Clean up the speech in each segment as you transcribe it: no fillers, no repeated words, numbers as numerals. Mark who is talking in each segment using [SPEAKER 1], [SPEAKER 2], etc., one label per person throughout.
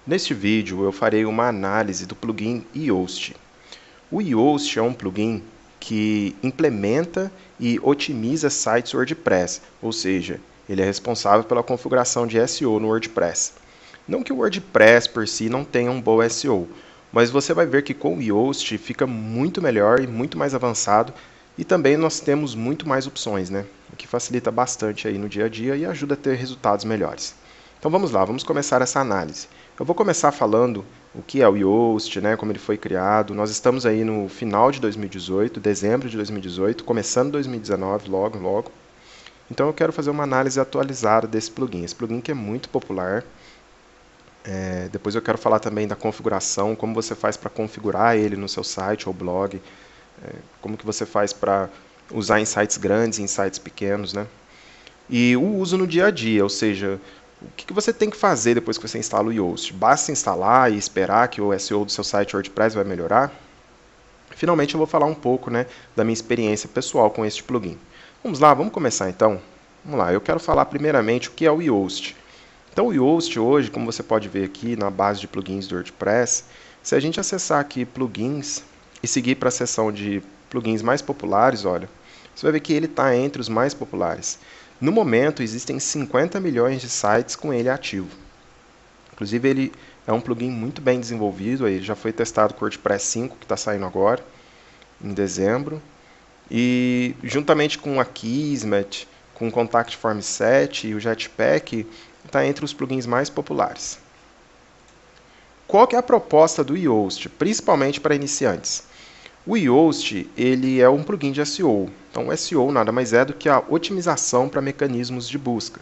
[SPEAKER 1] Neste vídeo eu farei uma análise do plugin Yoast. O Yoast é um plugin que implementa e otimiza sites WordPress, ou seja, ele é responsável pela configuração de SEO no WordPress. Não que o WordPress por si não tenha um bom SEO, mas você vai ver que com o Yoast fica muito melhor e muito mais avançado, e também nós temos muito mais opções, né? O que facilita bastante aí no dia a dia e ajuda a ter resultados melhores. Então vamos lá, vamos começar essa análise. Eu vou começar falando o que é o Yoast, né, como ele foi criado. Nós estamos aí no final de 2018, dezembro de 2018, começando 2019, logo. Então eu quero fazer uma análise atualizada desse plugin. Esse plugin que é muito popular. Depois eu quero falar também da configuração, como você faz para configurar ele no seu site ou blog, como que você faz para usar em sites grandes e em sites pequenos, né? E o uso no dia a dia, ou seja, o que você tem que fazer depois que você instala o Yoast? Basta instalar e esperar que o SEO do seu site WordPress vai melhorar? Finalmente eu vou falar um pouco, né, da minha experiência pessoal com este plugin. Vamos lá, vamos começar então? Vamos lá, eu quero falar primeiramente o que é o Yoast. Então o Yoast hoje, como você pode ver aqui na base de plugins do WordPress, se a gente acessar aqui plugins e seguir para a seção de plugins mais populares, olha, você vai ver que ele está entre os mais populares. No momento, existem 50 milhões de sites com ele ativo. Inclusive, ele é um plugin muito bem desenvolvido, ele já foi testado com o WordPress 5, que está saindo agora, em dezembro. E juntamente com a Kismet, com o Contact Form 7 e o Jetpack, está entre os plugins mais populares. Qual que é a proposta do Yoast, principalmente para iniciantes? O Yoast ele é um plugin de SEO. Então, o SEO nada mais é do que a otimização para mecanismos de busca.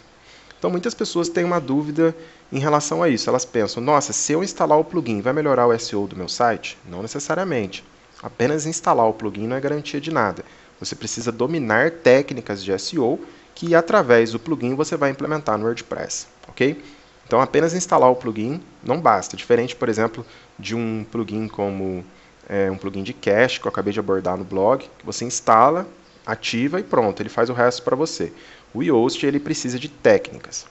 [SPEAKER 1] Então, muitas pessoas têm uma dúvida em relação a isso. Elas pensam, nossa, se eu instalar o plugin, vai melhorar o SEO do meu site? Não necessariamente. Apenas instalar o plugin não é garantia de nada. Você precisa dominar técnicas de SEO que, através do plugin, você vai implementar no WordPress. Ok? Então, apenas instalar o plugin não basta. Diferente, por exemplo, de um plugin como um plugin de cache que eu acabei de abordar no blog, que você instala, ativa e pronto, ele faz o resto para você. O Yoast ele precisa de técnicas.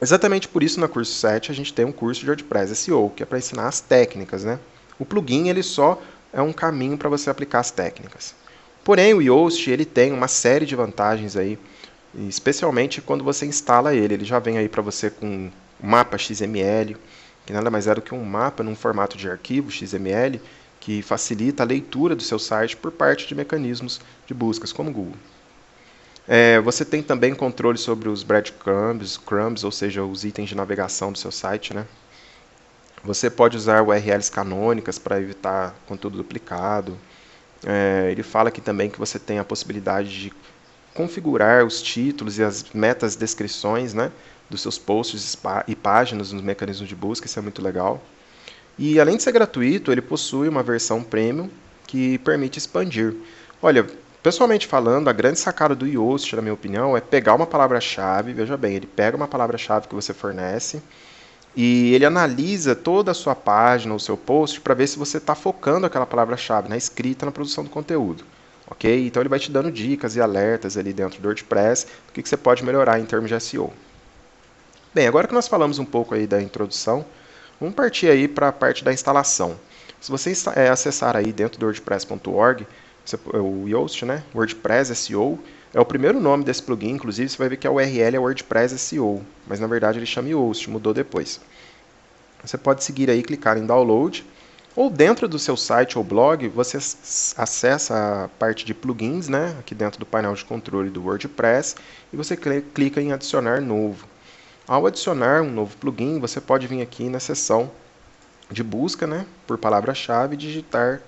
[SPEAKER 1] Exatamente por isso, na Curso 7, a gente tem um curso de WordPress SEO, que é para ensinar as técnicas, né? O plugin ele só é um caminho para você aplicar as técnicas. Porém, o Yoast ele tem uma série de vantagens aí, especialmente quando você instala ele. Ele já vem aí para você com mapa XML, que nada mais é do que um mapa num formato de arquivo XML, que facilita a leitura do seu site por parte de mecanismos de buscas, como o Google. Você tem também controle sobre os breadcrumbs, ou seja, os itens de navegação do seu site, né? Você pode usar URLs canônicas para evitar conteúdo duplicado. Ele fala aqui também que você tem a possibilidade de configurar os títulos e as metas descrições, né, dos seus posts e páginas nos mecanismos de busca, isso é muito legal. E além de ser gratuito, ele possui uma versão premium que permite expandir. Olha, pessoalmente falando, a grande sacada do Yoast, na minha opinião, é pegar uma palavra-chave, veja bem, ele pega uma palavra-chave que você fornece e ele analisa toda a sua página, o seu post, para ver se você está focando aquela palavra-chave na escrita, na produção do conteúdo. Ok? Então ele vai te dando dicas e alertas ali dentro do WordPress do que você pode melhorar em termos de SEO. Bem, agora que nós falamos um pouco aí da introdução, vamos partir aí para a parte da instalação. Se você acessar aí dentro do WordPress.org, o Yoast, né? WordPress SEO, é o primeiro nome desse plugin, inclusive você vai ver que a URL é WordPress SEO, mas na verdade ele chama Yoast, mudou depois. Você pode seguir aí, clicar em Download, ou dentro do seu site ou blog, você acessa a parte de plugins, né? Aqui dentro do painel de controle do WordPress, e você clica em Adicionar Novo. Ao adicionar um novo plugin, você pode vir aqui na seção de busca, né, por palavra-chave e digitar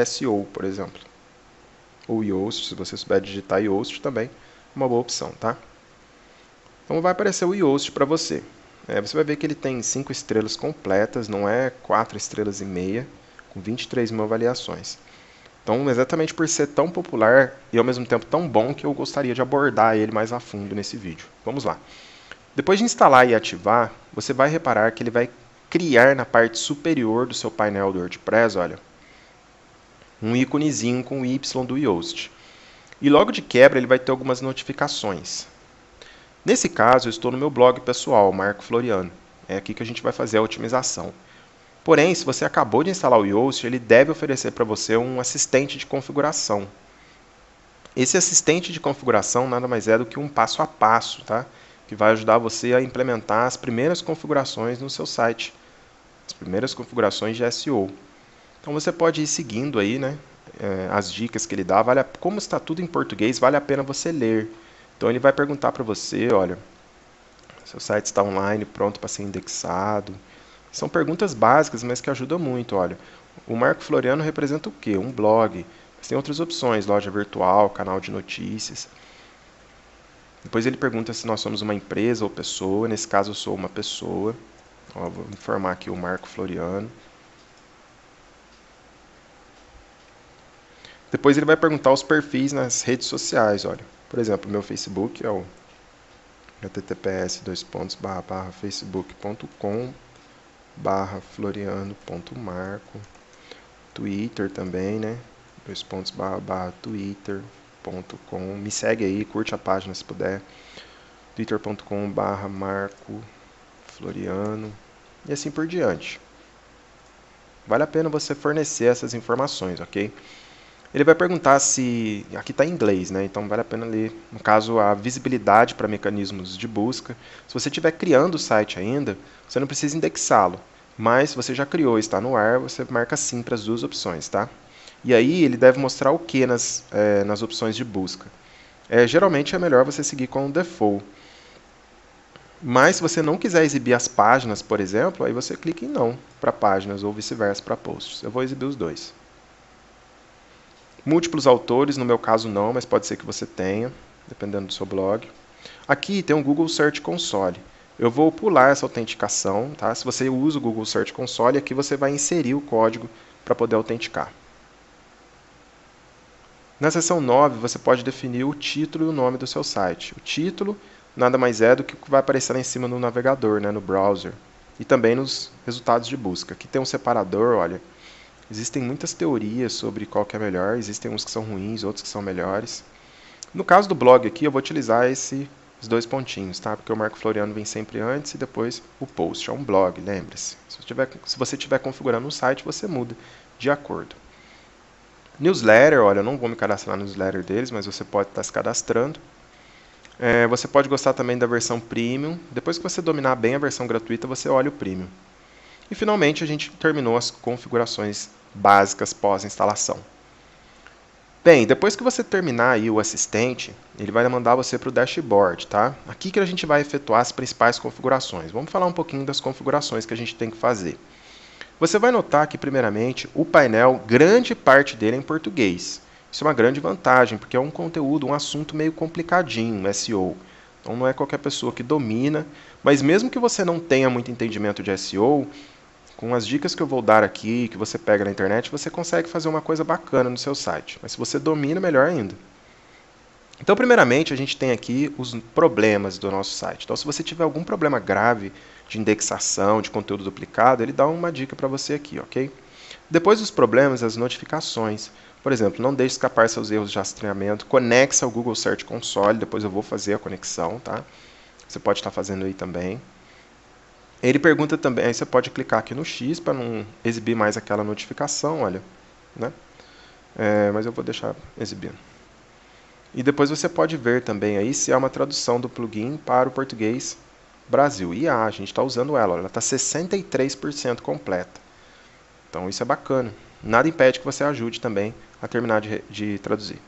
[SPEAKER 1] SEO, por exemplo. Ou Yoast, se você souber digitar Yoast também, é uma boa opção, tá? Então vai aparecer o Yoast para você. Você vai ver que ele tem 5 estrelas completas, não é 4 estrelas e meia, com 23 mil avaliações. Então, exatamente por ser tão popular e ao mesmo tempo tão bom que eu gostaria de abordar ele mais a fundo nesse vídeo. Vamos lá. Depois de instalar e ativar, você vai reparar que ele vai criar na parte superior do seu painel do WordPress, olha, um íconezinho com o Y do Yoast. E logo de quebra ele vai ter algumas notificações. Nesse caso, eu estou no meu blog pessoal, Marco Floriano. É aqui que a gente vai fazer a otimização. Porém, se você acabou de instalar o Yoast, ele deve oferecer para você um assistente de configuração. Esse assistente de configuração nada mais é do que um passo a passo, tá? Que vai ajudar você a implementar as primeiras configurações no seu site, as primeiras configurações de SEO. Então você pode ir seguindo aí, né, as dicas que ele dá. Como está tudo em português, vale a pena você ler. Então ele vai perguntar para você, olha, seu site está online, pronto para ser indexado. São perguntas básicas, mas que ajudam muito. Olha, o Marco Floriano representa o quê? Um blog. Mas tem outras opções, loja virtual, canal de notícias. Depois ele pergunta se nós somos uma empresa ou pessoa. Nesse caso eu sou uma pessoa. Ó, vou informar aqui o Marco Floriano. Depois ele vai perguntar os perfis nas redes sociais. Olha, por exemplo, o meu Facebook é o https://facebook.com/floriano.marco. Twitter também, né? //twitter.com. Me segue aí, curte a página se puder. twitter.com/Marco Floriano. E assim por diante. Vale a pena você fornecer essas informações, ok? Ele vai perguntar se... Aqui está em inglês, né? Então vale a pena ler. No caso, a visibilidade para mecanismos de busca. Se você estiver criando o site ainda, você não precisa indexá-lo. Mas se você já criou e está no ar, você marca sim para as duas opções, tá? E aí ele deve mostrar o que nas opções de busca. Geralmente é melhor você seguir com o default. Mas se você não quiser exibir as páginas, por exemplo, aí você clica em não para páginas ou vice-versa para posts. Eu vou exibir os dois. Múltiplos autores, no meu caso não, mas pode ser que você tenha, dependendo do seu blog. Aqui tem um Google Search Console. Eu vou pular essa autenticação, tá? Se você usa o Google Search Console, aqui você vai inserir o código para poder autenticar. Na seção 9, você pode definir o título e o nome do seu site. O título nada mais é do que o que vai aparecer lá em cima no navegador, né, no browser. E também nos resultados de busca. Aqui tem um separador, olha. Existem muitas teorias sobre qual que é melhor. Existem uns que são ruins, outros que são melhores. No caso do blog aqui, eu vou utilizar esses dois pontinhos, tá? Porque o Marco Floriano vem sempre antes e depois o post. É um blog, lembre-se. Se você estiver configurando um site, você muda de acordo. Newsletter, olha, eu não vou me cadastrar no newsletter deles, mas você pode estar se cadastrando. Você pode gostar também da versão Premium. Depois que você dominar bem a versão gratuita, você olha o Premium. E finalmente a gente terminou as configurações básicas pós-instalação. Bem, depois que você terminar aí o assistente, ele vai mandar você para o dashboard, tá? Aqui que a gente vai efetuar as principais configurações. Vamos falar um pouquinho das configurações que a gente tem que fazer. Você vai notar que, primeiramente, o painel, grande parte dele é em português. Isso é uma grande vantagem, porque é um conteúdo, um assunto meio complicadinho, SEO. Então não é qualquer pessoa que domina, mas mesmo que você não tenha muito entendimento de SEO, com as dicas que eu vou dar aqui, que você pega na internet, você consegue fazer uma coisa bacana no seu site. Mas se você domina, melhor ainda. Então, primeiramente, a gente tem aqui os problemas do nosso site. Então, se você tiver algum problema grave de indexação, de conteúdo duplicado, ele dá uma dica para você aqui, ok? Depois dos problemas, as notificações. Por exemplo, não deixe escapar seus erros de rastreamento, conexe ao Google Search Console, depois eu vou fazer a conexão, tá? Você pode estar fazendo aí também. Ele pergunta também, aí você pode clicar aqui no X para não exibir mais aquela notificação, olha, né? Mas eu vou deixar exibindo. E depois você pode ver também aí se há uma tradução do plugin para o português Brasil. E a gente está usando ela está 63% completa. Então isso é bacana. Nada impede que você ajude também a terminar de traduzir.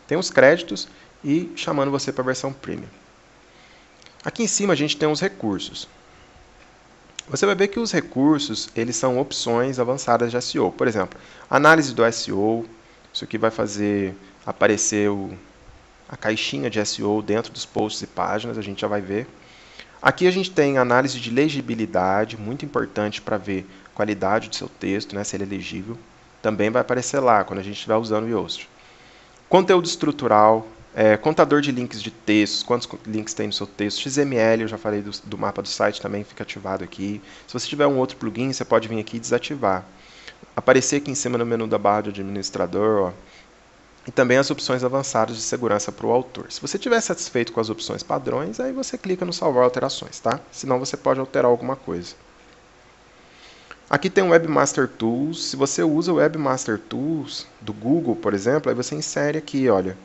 [SPEAKER 1] Tem os créditos e chamando você para a versão Premium. Aqui em cima a gente tem os recursos. Você vai ver que os recursos eles são opções avançadas de SEO. Por exemplo, análise do SEO. Isso aqui vai fazer aparecer a caixinha de SEO dentro dos posts e páginas, a gente já vai ver. Aqui a gente tem análise de legibilidade, muito importante para ver a qualidade do seu texto, né, se ele é legível. Também vai aparecer lá, quando a gente estiver usando o Yoast. Conteúdo estrutural, contador de links de textos, quantos links tem no seu texto. XML, eu já falei do mapa do site, também fica ativado aqui. Se você tiver um outro plugin, você pode vir aqui e desativar. Aparecer aqui em cima no menu da barra de administrador, ó, e também as opções avançadas de segurança para o autor. Se você estiver satisfeito com as opções padrões, aí você clica no salvar alterações, tá? Senão você pode alterar alguma coisa. Aqui tem o Webmaster Tools. Se você usa o Webmaster Tools do Google, por exemplo, aí você insere aqui, olha,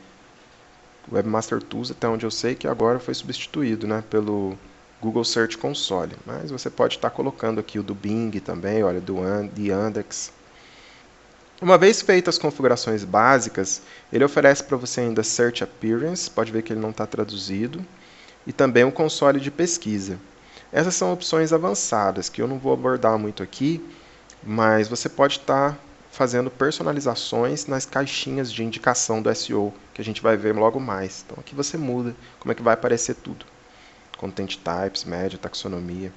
[SPEAKER 1] o Webmaster Tools, até onde eu sei que agora foi substituído, né, pelo Google Search Console. Mas você pode estar colocando aqui o do Bing também, olha, do Yandex. Uma vez feitas as configurações básicas, ele oferece para você ainda Search Appearance, pode ver que ele não está traduzido, e também um console de pesquisa. Essas são opções avançadas, que eu não vou abordar muito aqui, mas você pode estar fazendo personalizações nas caixinhas de indicação do SEO, que a gente vai ver logo mais. Então aqui você muda como é que vai aparecer tudo. Content Types, média, taxonomia.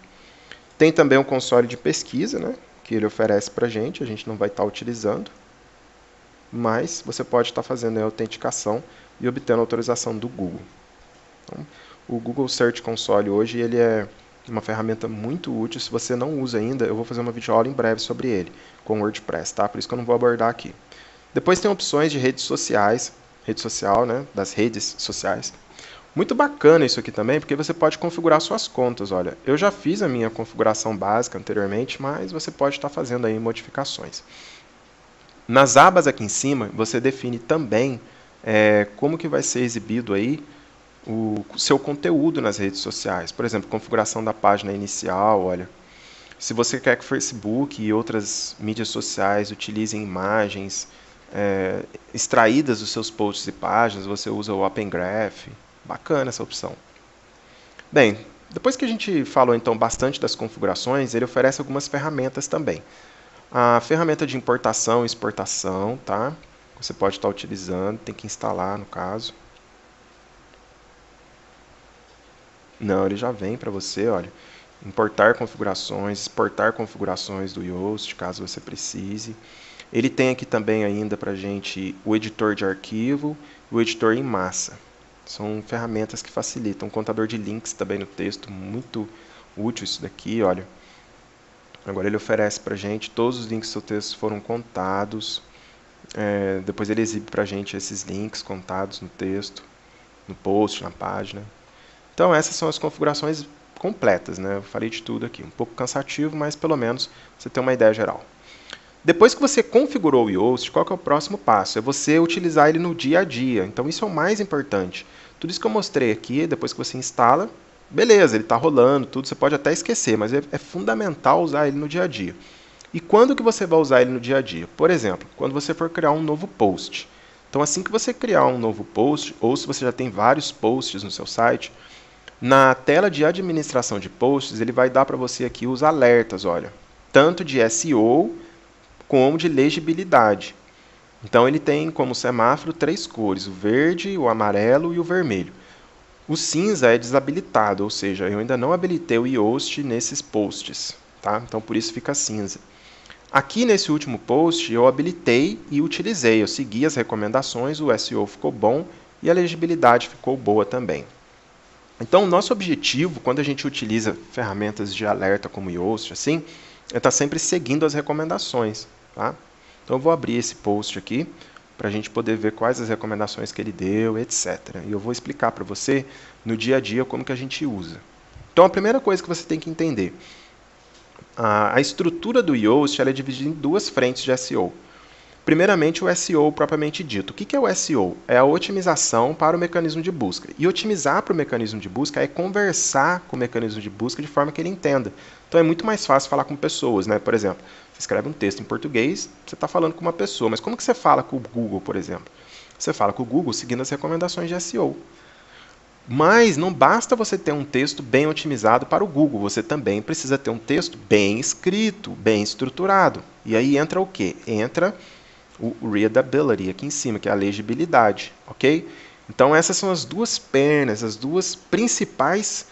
[SPEAKER 1] Tem também um console de pesquisa, né, que ele oferece para a gente não vai estar utilizando, mas você pode estar fazendo a autenticação e obtendo autorização do Google. Então, o Google Search Console hoje ele é uma ferramenta muito útil. Se você não usa ainda, eu vou fazer uma videoaula em breve sobre ele, com o WordPress, tá? Por isso que eu não vou abordar aqui. Depois tem opções de redes sociais, rede social, né, das redes sociais. Muito bacana isso aqui também, porque você pode configurar suas contas. Olha, eu já fiz a minha configuração básica anteriormente, mas você pode estar fazendo aí modificações. Nas abas aqui em cima, você define também como que vai ser exibido aí o seu conteúdo nas redes sociais. Por exemplo, configuração da página inicial, olha. Se você quer que o Facebook e outras mídias sociais utilizem imagens extraídas dos seus posts e páginas, você usa o Open Graph. Bacana essa opção. Bem, depois que a gente falou então bastante das configurações, ele oferece algumas ferramentas também. A ferramenta de importação e exportação, tá? Você pode estar utilizando, tem que instalar no caso. Não, ele já vem para você, olha, importar configurações, exportar configurações do Yoast, caso você precise. Ele tem aqui também ainda para a gente o editor de arquivo e o editor em massa. São ferramentas que facilitam. Um contador de links também no texto, muito útil isso daqui, olha. Agora ele oferece para a gente, todos os links do seu texto foram contados. Depois ele exibe para a gente esses links contados no texto, no post, na página. Então essas são as configurações completas, né? Eu falei de tudo aqui. Um pouco cansativo, mas pelo menos você tem uma ideia geral. Depois que você configurou o Yoast, qual que é o próximo passo? É você utilizar ele no dia a dia. Então isso é o mais importante. Tudo isso que eu mostrei aqui, depois que você instala, beleza, ele está rolando, tudo, você pode até esquecer, mas é fundamental usar ele no dia a dia. E quando que você vai usar ele no dia a dia? Por exemplo, quando você for criar um novo post. Então assim que você criar um novo post, ou se você já tem vários posts no seu site, na tela de administração de posts, ele vai dar para você aqui os alertas, olha, tanto de SEO como de legibilidade. Então ele tem como semáforo 3 cores, o verde, o amarelo e o vermelho. O cinza é desabilitado, ou seja, eu ainda não habilitei o Yoast nesses posts, tá? Então por isso fica cinza. Aqui nesse último post eu habilitei e utilizei, eu segui as recomendações, o SEO ficou bom e a legibilidade ficou boa também. Então o nosso objetivo, quando a gente utiliza ferramentas de alerta como o Yoast, assim, é estar sempre seguindo as recomendações, tá? Então eu vou abrir esse post aqui para a gente poder ver quais as recomendações que ele deu, etc. E eu vou explicar para você no dia a dia como que a gente usa. Então a primeira coisa que você tem que entender, a estrutura do Yoast ela é dividida em duas frentes de SEO. Primeiramente, o SEO propriamente dito. O que é o SEO? É a otimização para o mecanismo de busca. E otimizar para o mecanismo de busca é conversar com o mecanismo de busca de forma que ele entenda. Então é muito mais fácil falar com pessoas, né? Por exemplo, você escreve um texto em português, você está falando com uma pessoa, mas como que você fala com o Google, por exemplo? Você fala com o Google seguindo as recomendações de SEO. Mas não basta você ter um texto bem otimizado para o Google, você também precisa ter um texto bem escrito, bem estruturado. E aí entra o quê? Entra o readability aqui em cima, que é a legibilidade, ok? Então essas são as duas pernas, as duas principais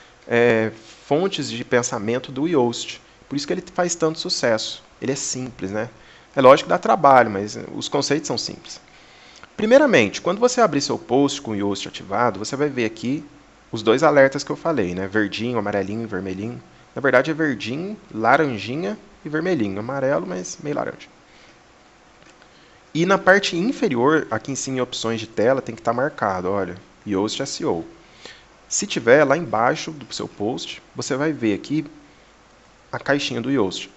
[SPEAKER 1] fontes de pensamento do Yoast. Por isso que ele faz tanto sucesso. Ele é simples, né? É lógico que dá trabalho, mas os conceitos são simples. Primeiramente, quando você abrir seu post com o Yoast ativado, você vai ver aqui os dois alertas que eu falei, né? Verdinho, amarelinho e vermelhinho. Na verdade é verdinho, laranjinha e vermelhinho. Amarelo, mas meio laranja. E na parte inferior, aqui em cima em opções de tela, tem que estar marcado, olha, Yoast SEO. Se tiver lá embaixo do seu post, você vai ver aqui a caixinha do Yoast.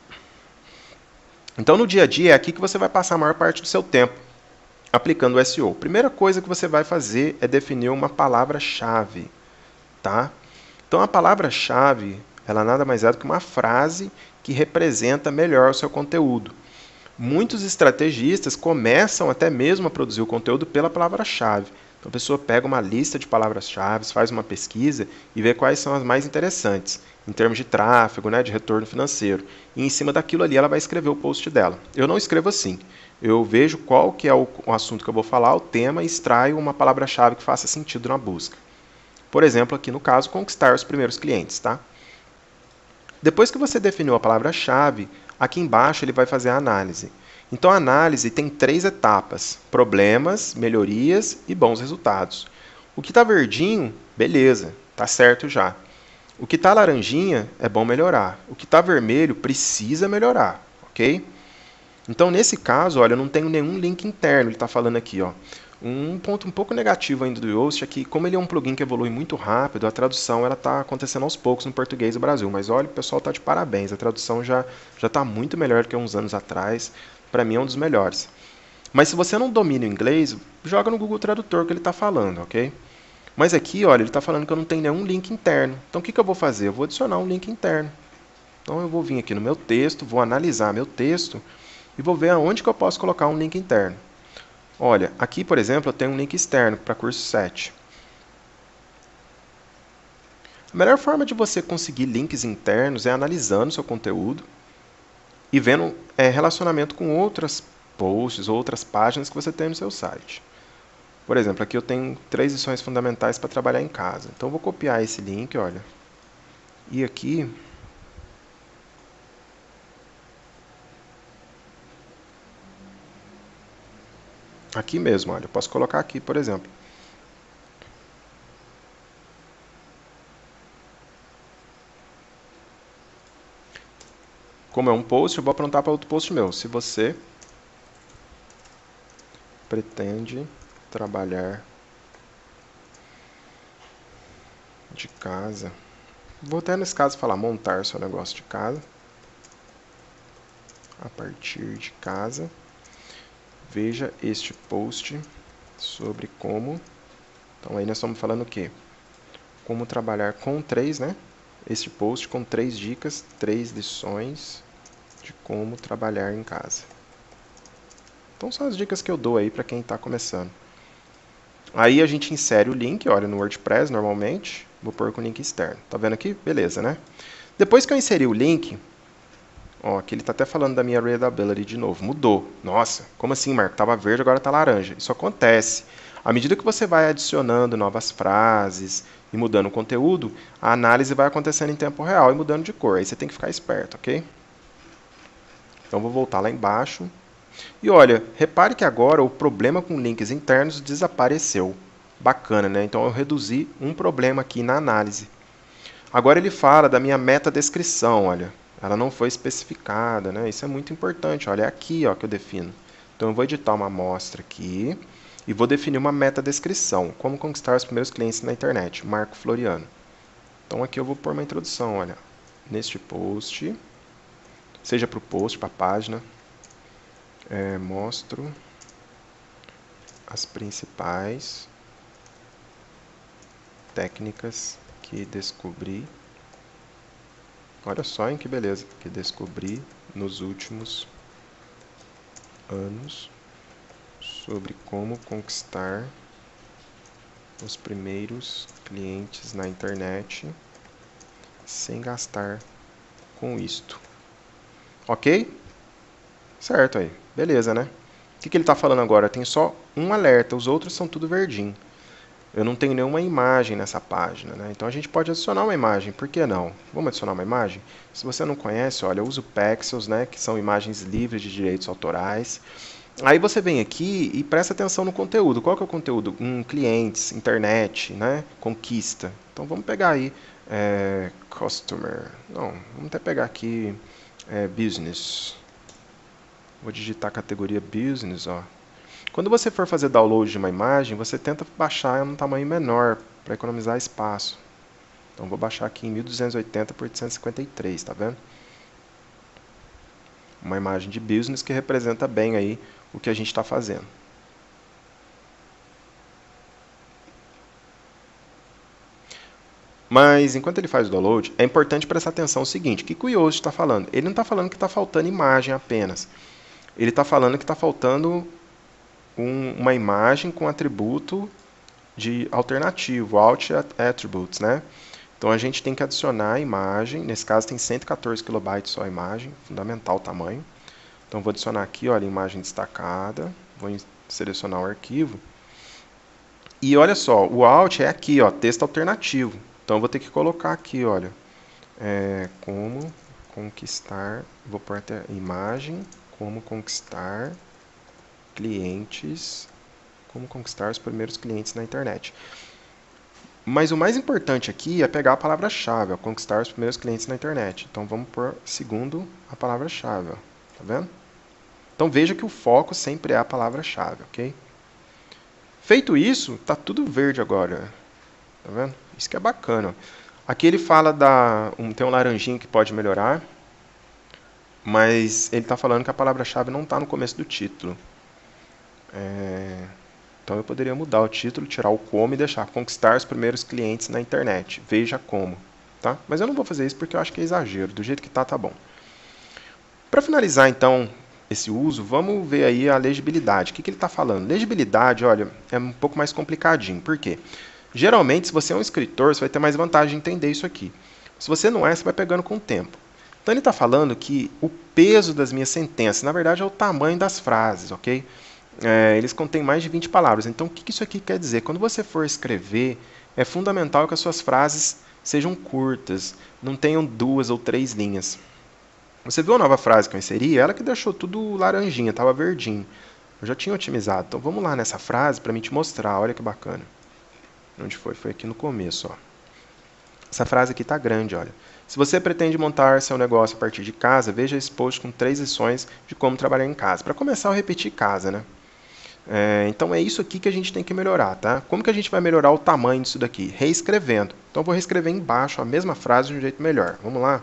[SPEAKER 1] Então, no dia a dia, é aqui que você vai passar a maior parte do seu tempo aplicando o SEO. Primeira coisa que você vai fazer é definir uma palavra-chave, tá? Então, a palavra-chave, ela nada mais é do que uma frase que representa melhor o seu conteúdo. Muitos estrategistas começam até mesmo a produzir o conteúdo pela palavra-chave. Então, a pessoa pega uma lista de palavras-chave, faz uma pesquisa e vê quais são as mais interessantes, em termos de tráfego, né, de retorno financeiro. E em cima daquilo ali ela vai escrever o post dela. Eu não escrevo assim. Eu vejo qual que é o assunto que eu vou falar, o tema, e extraio uma palavra-chave que faça sentido na busca. Por exemplo, aqui no caso, conquistar os primeiros clientes, tá? Depois que você definiu a palavra-chave, aqui embaixo ele vai fazer a análise. Então a análise tem 3 etapas: problemas, melhorias e bons resultados. O que está verdinho, beleza, está certo já. O que está laranjinha é bom melhorar. O que está vermelho precisa melhorar, ok? Então nesse caso, olha, eu não tenho nenhum link interno, ele está falando aqui, ó. Um ponto um pouco negativo ainda do Yoast é que, como ele é um plugin que evolui muito rápido, a tradução está acontecendo aos poucos no português do Brasil. Mas olha, o pessoal está de parabéns, a tradução já está muito melhor do que uns anos atrás. Para mim é um dos melhores. Mas se você não domina o inglês, joga no Google Tradutor que ele está falando, ok? Mas aqui, olha, ele está falando que eu não tenho nenhum link interno. Então o que eu vou fazer? Eu vou adicionar um link interno. Então eu vou vir aqui no meu texto, vou analisar meu texto e vou ver aonde que eu posso colocar um link interno. Olha, aqui, por exemplo, eu tenho um link externo para curso 7. A melhor forma de você conseguir links internos é analisando seu conteúdo e vendo relacionamento com outras posts ou outras páginas que você tem no seu site. Por exemplo, aqui eu tenho 3 lições fundamentais para trabalhar em casa. Então eu vou copiar esse link, olha. E aqui mesmo, olha, eu posso colocar aqui, por exemplo. Como é um post, eu vou apontar para outro post meu. Se você pretende trabalhar de casa, vou até nesse caso falar montar seu negócio de casa, a partir de casa, veja este post sobre como. Então aí nós estamos falando o quê? Como trabalhar com 3, né? Este post com 3 dicas, 3 lições de como trabalhar em casa. Então são as dicas que eu dou aí para quem está começando. Aí a gente insere o link, olha, no WordPress normalmente, vou pôr com o link externo. Tá vendo aqui? Beleza, né? Depois que eu inseri o link, ó, aqui ele está até falando da minha readability de novo, mudou. Nossa, como assim, Marco? Estava verde, agora está laranja. Isso acontece. À medida que você vai adicionando novas frases e mudando o conteúdo, a análise vai acontecendo em tempo real e mudando de cor. Aí você tem que ficar esperto, ok? Então vou voltar lá embaixo. E olha, repare que agora o problema com links internos desapareceu. Bacana, né? Então eu reduzi um problema aqui na análise. Agora ele fala da minha metadescrição, olha. Ela não foi especificada, né? Isso é muito importante, olha, é aqui ó, que eu defino. Então eu vou editar uma amostra aqui e vou definir uma metadescrição. Como conquistar os primeiros clientes na internet, Marco Floriano. Então aqui eu vou pôr uma introdução, olha. Neste post, seja para o post, para a página, mostro as principais técnicas que descobri. Olha só, hein, que beleza, que descobri nos últimos anos sobre como conquistar os primeiros clientes na internet sem gastar com isto. Ok? Certo aí, beleza, né? O que ele está falando agora? Tem só um alerta, os outros são tudo verdinho. Eu não tenho nenhuma imagem nessa página, né? Então a gente pode adicionar uma imagem, por que não? Vamos adicionar uma imagem? Se você não conhece, olha, eu uso Pexels, né? Que são imagens livres de direitos autorais. Aí você vem aqui e presta atenção no conteúdo. Qual que é o conteúdo? Clientes, internet, né? Conquista. Então vamos pegar aí customer. Não, vamos até pegar aqui business. Vou digitar a categoria business, ó. Quando você for fazer download de uma imagem, você tenta baixar em um tamanho menor para economizar espaço. Então vou baixar aqui em 1280 por 853, tá vendo? Uma imagem de business que representa bem aí o que a gente está fazendo. Mas enquanto ele faz o download, é importante prestar atenção no seguinte: o que o Yoast está falando? Ele não está falando que está faltando imagem apenas. Ele está falando que está faltando uma imagem com atributo de alternativo, alt attributes, né? Então a gente tem que adicionar a imagem, nesse caso tem 114 KB só a imagem, fundamental o tamanho. Então vou adicionar aqui, olha, imagem destacada, vou selecionar o arquivo. E olha só, o alt é aqui, ó, texto alternativo. Então eu vou ter que colocar aqui, olha, como conquistar, vou pôr até imagem, como conquistar clientes, como conquistar os primeiros clientes na internet. Mas o mais importante aqui é pegar a palavra-chave, conquistar os primeiros clientes na internet. Então vamos por segundo a palavra-chave, tá vendo? Então veja que o foco sempre é a palavra-chave, ok? Feito isso, tá tudo verde agora, tá vendo? Isso que é bacana. Aqui ele fala tem um laranjinho que pode melhorar, mas ele está falando que a palavra-chave não está no começo do título. Então eu poderia mudar o título, tirar o como e deixar conquistar os primeiros clientes na internet. Veja como. Tá? Mas eu não vou fazer isso porque eu acho que é exagero. Do jeito que tá bom. Para finalizar, então, esse uso, vamos ver aí a legibilidade. O que ele está falando? Legibilidade, olha, é um pouco mais complicadinho. Por quê? Geralmente, se você é um escritor, você vai ter mais vantagem de entender isso aqui. Se você não é, você vai pegando com o tempo. Então ele está falando que o peso das minhas sentenças, na verdade, é o tamanho das frases, ok? Eles contêm mais de 20 palavras. Então, o que isso aqui quer dizer? Quando você for escrever, é fundamental que as suas frases sejam curtas, não tenham 2 ou 3 linhas. Você viu a nova frase que eu inseri? Ela que deixou tudo laranjinha, estava verdinho. Eu já tinha otimizado. Então, vamos lá nessa frase para mim te mostrar. Olha que bacana. Onde foi? Foi aqui no começo. Ó. Essa frase aqui está grande, olha. Se você pretende montar seu negócio a partir de casa, veja esse post com 3 lições de como trabalhar em casa. Para começar, eu repeti casa, né? Então é isso aqui que a gente tem que melhorar, tá? Como que a gente vai melhorar o tamanho disso daqui? Reescrevendo. Então eu vou reescrever embaixo a mesma frase de um jeito melhor. Vamos lá?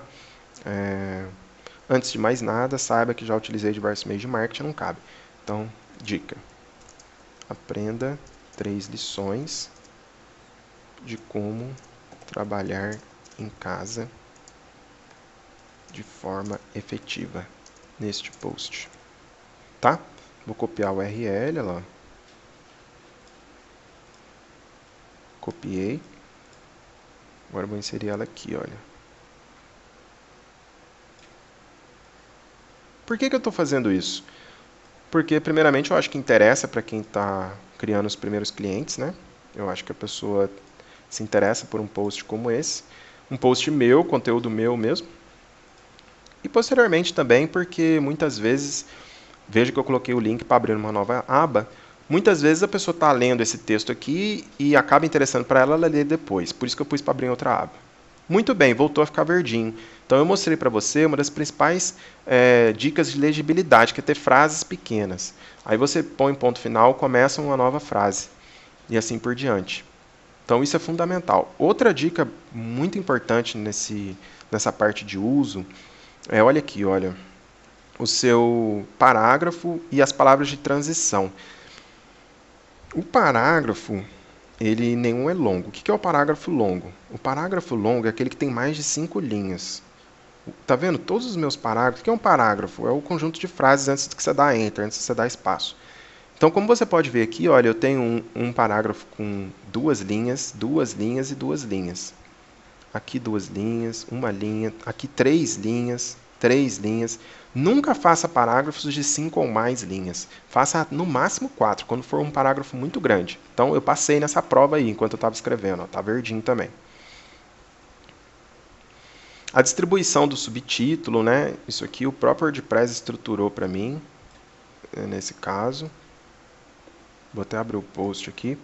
[SPEAKER 1] Antes de mais nada, saiba que já utilizei diversos meios de marketing, não cabe. Então, dica. Aprenda 3 lições de como trabalhar em casa de forma efetiva neste post. Tá? Vou copiar o URL, olha lá. Copiei. Agora vou inserir ela aqui, olha. Por que eu estou fazendo isso? Porque, primeiramente, eu acho que interessa para quem está criando os primeiros clientes, né? Eu acho que a pessoa se interessa por um post como esse. Um post meu, conteúdo meu mesmo. E, posteriormente, também porque, muitas vezes, veja que eu coloquei o link para abrir uma nova aba. Muitas vezes a pessoa está lendo esse texto aqui e acaba interessando para ela ler depois. Por isso que eu pus para abrir em outra aba. Muito bem, voltou a ficar verdinho. Então eu mostrei para você uma das principais dicas de legibilidade, que é ter frases pequenas. Aí você põe ponto final, começa uma nova frase. E assim por diante. Então isso é fundamental. Outra dica muito importante nessa parte de uso olha aqui, olha. O seu parágrafo e as palavras de transição. O parágrafo, ele nenhum é longo. O que é o parágrafo longo? O parágrafo longo é aquele que tem mais de 5 linhas. Tá vendo? Todos os meus parágrafos. O que é um parágrafo? É o conjunto de frases antes de você dar enter, antes de você dar espaço. Então, como você pode ver aqui, olha, eu tenho um parágrafo com 2 linhas, 2 linhas e 2 linhas. Aqui 2 linhas, 1 linha, aqui 3 linhas, 3 linhas. Nunca faça parágrafos de 5 ou mais linhas. Faça no máximo 4, quando for um parágrafo muito grande. Então, eu passei nessa prova aí, enquanto eu estava escrevendo. Está verdinho também. A distribuição do subtítulo, né? Isso aqui o próprio WordPress estruturou para mim, nesse caso. Vou até abrir o post aqui.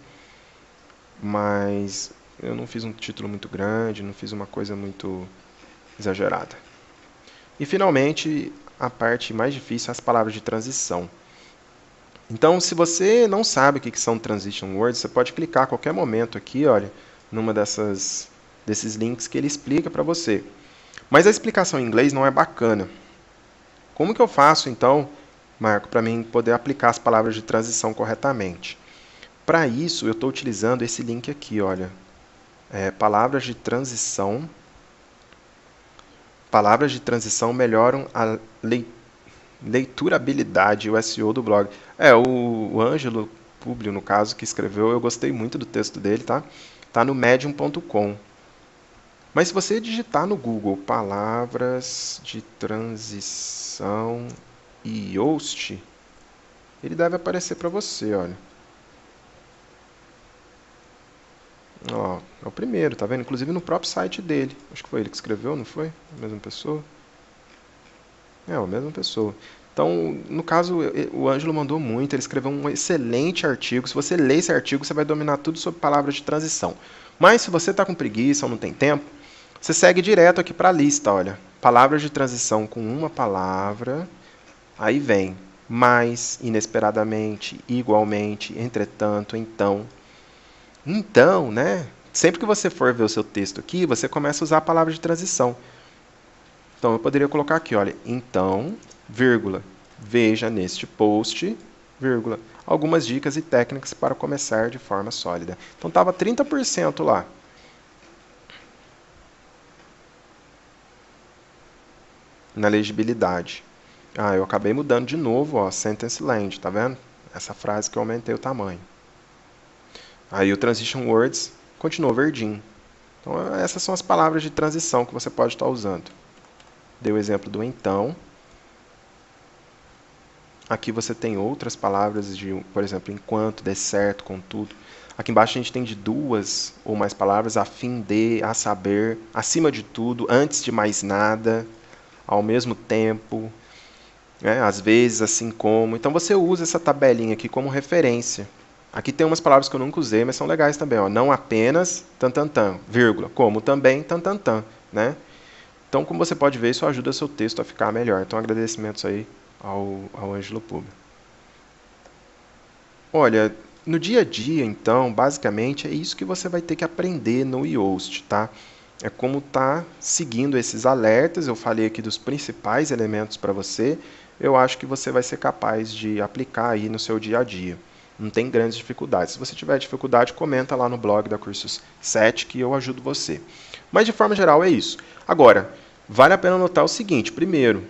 [SPEAKER 1] Mas eu não fiz um título muito grande, não fiz uma coisa muito exagerada. E, finalmente, a parte mais difícil, as palavras de transição. Então, se você não sabe o que são transition words, você pode clicar a qualquer momento aqui, olha, numa desses links que ele explica para você. Mas a explicação em inglês não é bacana. Como que eu faço, então, Marco, para mim poder aplicar as palavras de transição corretamente? Para isso, eu estou utilizando esse link aqui, olha. Palavras de transição. Palavras de transição melhoram a leiturabilidade e o SEO do blog. O Ângelo Publio, no caso, que escreveu, eu gostei muito do texto dele, tá? Tá no medium.com. Mas se você digitar no Google palavras de transição e Yoast, ele deve aparecer para você, olha. Ó, é o primeiro, tá vendo? Inclusive no próprio site dele. Acho que foi ele que escreveu, não foi? A mesma pessoa? A mesma pessoa. Então, no caso, o Ângelo mandou muito, ele escreveu um excelente artigo. Se você ler esse artigo, você vai dominar tudo sobre palavras de transição. Mas se você está com preguiça ou não tem tempo, você segue direto aqui para a lista, olha. Palavras de transição com uma palavra, aí vem mais, inesperadamente, igualmente, entretanto, então. Então, né? Sempre que você for ver o seu texto aqui, você começa a usar a palavra de transição. Então, eu poderia colocar aqui, olha, então, vírgula, veja neste post, vírgula, algumas dicas e técnicas para começar de forma sólida. Então, estava 30% lá. Na legibilidade. Eu acabei mudando de novo, ó, sentence length, tá vendo? Essa frase que eu aumentei o tamanho. Aí o transition words continuou verdinho. Então, essas são as palavras de transição que você pode estar usando. Dei o exemplo do então. Aqui você tem outras palavras de, por exemplo, enquanto, de certo, contudo. Aqui embaixo a gente tem de duas ou mais palavras, a fim de, a saber, acima de tudo, antes de mais nada, ao mesmo tempo, às vezes, assim como. Então você usa essa tabelinha aqui como referência. Aqui tem umas palavras que eu nunca usei, mas são legais também. Ó. Não apenas, tan, vírgula, como também, tan, né? Então, como você pode ver, isso ajuda o seu texto a ficar melhor. Então, agradecimentos aí ao Ângelo Publio. Olha, no dia a dia, então, basicamente, é isso que você vai ter que aprender no Yoast, tá? É como tá seguindo esses alertas. Eu falei aqui dos principais elementos para você. Eu acho que você vai ser capaz de aplicar aí no seu dia a dia. Não tem grandes dificuldades. Se você tiver dificuldade, comenta lá no blog da Cursos 7 que eu ajudo você. Mas, de forma geral, é isso. Agora, vale a pena notar o seguinte. Primeiro,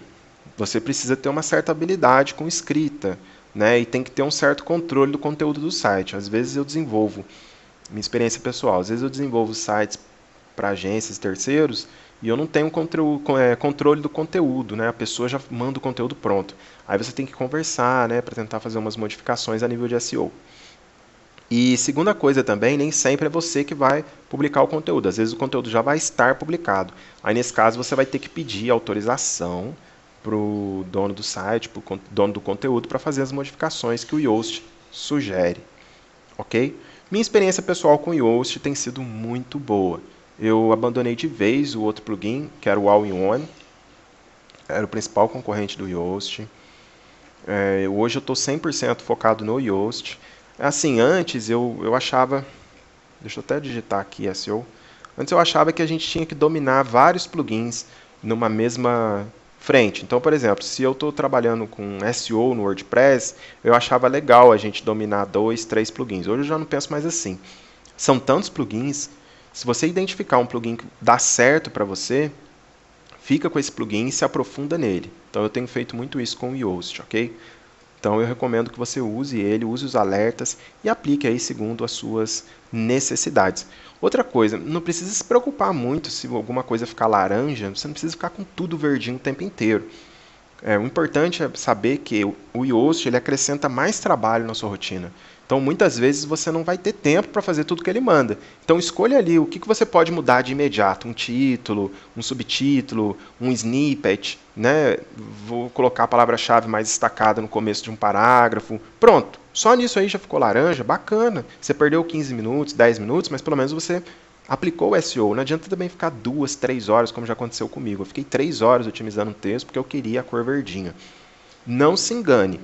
[SPEAKER 1] você precisa ter uma certa habilidade com escrita, né? E tem que ter um certo controle do conteúdo do site. Às vezes eu desenvolvo, minha experiência pessoal, às vezes eu desenvolvo sites para agências, terceiros, e eu não tenho controle do conteúdo, né? A pessoa já manda o conteúdo pronto. Aí você tem que conversar, né, para tentar fazer umas modificações a nível de SEO. E segunda coisa também, nem sempre é você que vai publicar o conteúdo. Às vezes o conteúdo já vai estar publicado. Aí nesse caso você vai ter que pedir autorização para o dono do site, para o dono do conteúdo, para fazer as modificações que o Yoast sugere. Ok? Minha experiência pessoal com o Yoast tem sido muito boa. Eu abandonei de vez o outro plugin, que era o All-in-One. Era o principal concorrente do Yoast. Hoje eu estou 100% focado no Yoast. Assim, antes eu achava... Deixa eu até digitar aqui SEO. Antes eu achava que a gente tinha que dominar vários plugins numa mesma frente. Então, por exemplo, se eu estou trabalhando com SEO no WordPress, eu achava legal a gente dominar 2, 3 plugins. Hoje eu já não penso mais assim. São tantos plugins. Se você identificar um plugin que dá certo para você, fica com esse plugin e se aprofunda nele. Então eu tenho feito muito isso com o Yoast, ok? Então eu recomendo que você use ele, use os alertas e aplique aí segundo as suas necessidades. Outra coisa, não precisa se preocupar muito se alguma coisa ficar laranja, você não precisa ficar com tudo verdinho o tempo inteiro. O importante é saber que o Yoast ele acrescenta mais trabalho na sua rotina. Então, muitas vezes, você não vai ter tempo para fazer tudo que ele manda. Então, escolha ali o que você pode mudar de imediato. Um título, um subtítulo, um snippet. Né? Vou colocar a palavra-chave mais destacada no começo de um parágrafo. Pronto. Só nisso aí já ficou laranja. Bacana. Você perdeu 15 minutos, 10 minutos, mas pelo menos você aplicou o SEO. Não adianta também ficar 2, 3 horas, como já aconteceu comigo. Eu fiquei 3 horas otimizando um texto porque eu queria a cor verdinha. Não se engane.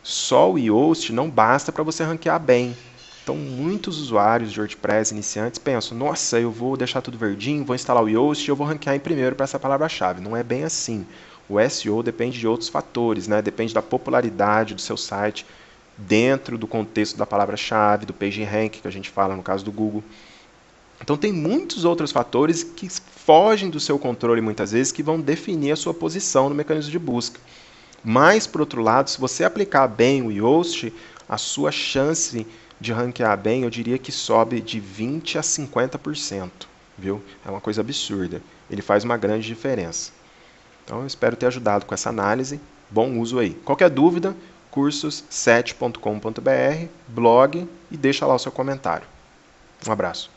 [SPEAKER 1] Só o Yoast não basta para você ranquear bem. Então, muitos usuários de WordPress iniciantes pensam, nossa, eu vou deixar tudo verdinho, vou instalar o Yoast e eu vou ranquear em primeiro para essa palavra-chave. Não é bem assim. O SEO depende de outros fatores, né? Depende da popularidade do seu site dentro do contexto da palavra-chave, do PageRank, que a gente fala no caso do Google. Então, tem muitos outros fatores que fogem do seu controle muitas vezes, que vão definir a sua posição no mecanismo de busca. Mas, por outro lado, se você aplicar bem o Yoast, a sua chance de ranquear bem, eu diria que sobe de 20% a 50%, viu? É uma coisa absurda. Ele faz uma grande diferença. Então, eu espero ter ajudado com essa análise. Bom uso aí. Qualquer dúvida, cursos7.com.br, blog e deixa lá o seu comentário. Um abraço.